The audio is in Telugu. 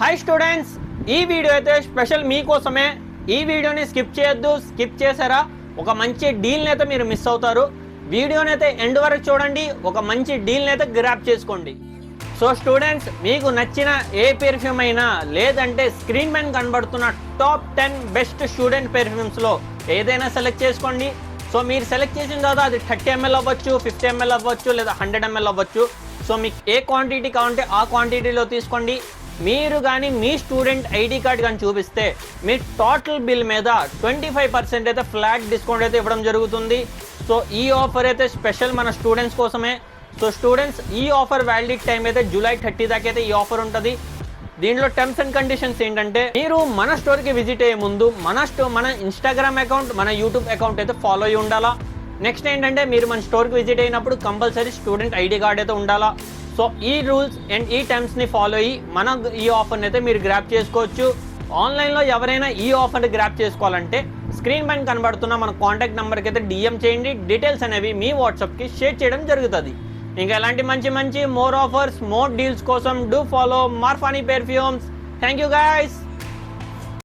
హాయ్ స్టూడెంట్స్, ఈ వీడియో అయితే స్పెషల్ మీకోసమే. ఈ వీడియోని స్కిప్ చేయొద్దు. స్కిప్ చేశారా ఒక మంచి డీల్ని అయితే మీరు మిస్ అవుతారు. వీడియోని అయితే ఎండ్ వరకు చూడండి, ఒక మంచి డీల్ని అయితే గ్రాప్ చేసుకోండి. సో స్టూడెంట్స్, మీకు నచ్చిన ఏ పెర్ఫ్యూమ్ అయినా లేదంటే స్క్రీన్ పైన కనబడుతున్న టాప్ 10 బెస్ట్ స్టూడెంట్ పెర్ఫ్యూమ్స్లో ఏదైనా సెలెక్ట్ చేసుకోండి. సో మీరు సెలెక్ట్ చేసిన తర్వాత అది 30 ml అవ్వచ్చు, 50 ml అవ్వచ్చు, లేదా 100 ml అవ్వచ్చు. సో మీకు ఏ క్వాంటిటీ కావాలంటే ఆ క్వాంటిటీలో తీసుకోండి. మీరు కానీ మీ స్టూడెంట్ ఐడి కార్డ్ కానీ చూపిస్తే మీ టోటల్ బిల్ మీద 25% అయితే ఫ్లాట్ డిస్కౌంట్ అయితే ఇవ్వడం జరుగుతుంది. సో ఈ ఆఫర్ అయితే స్పెషల్ మన స్టూడెంట్స్ కోసమే. సో స్టూడెంట్స్, ఈ ఆఫర్ వ్యాలిడిటీ టైం అయితే జూలై 30 దాకా అయితే ఈ ఆఫర్ ఉంటుంది. దీంట్లో టర్మ్స్ అండ్ కండిషన్స్ ఏంటంటే, మీరు మన స్టోర్కి విజిట్ అయ్యే ముందు మన ఇన్స్టాగ్రామ్ అకౌంట్, మన యూట్యూబ్ అకౌంట్ అయితే ఫాలో అయ్యి ఉండాలా. నెక్స్ట్ ఏంటంటే, మీరు మన స్టోర్కి విజిట్ అయినప్పుడు కంపల్సరీ స్టూడెంట్ ఐడి కార్డ్ అయితే ఉండాలా. సో ఈ రూల్స్ అండ్ ఈ టర్మ్స్ని ఫాలో అయ్యి ఈ ఆఫర్ని అయితే మీరు గ్రాప్ చేసుకోవచ్చు. ఆన్లైన్లో ఎవరైనా ఈ ఆఫర్ని గ్రాప్ చేసుకోవాలంటే స్క్రీన్ పైన కనబడుతున్న మన కాంటాక్ట్ నెంబర్కి అయితే డిఎం చేయండి. డీటెయిల్స్ అనేవి మీ వాట్సాప్కి షేర్ చేయడం జరుగుతుంది. ఇంకా ఎలాంటి మంచి మోర్ ఆఫర్స్, మోర్ డీల్స్ కోసం డూ ఫాలో మార్ఫానీ పెర్ఫ్యూమ్స్. Thank you guys.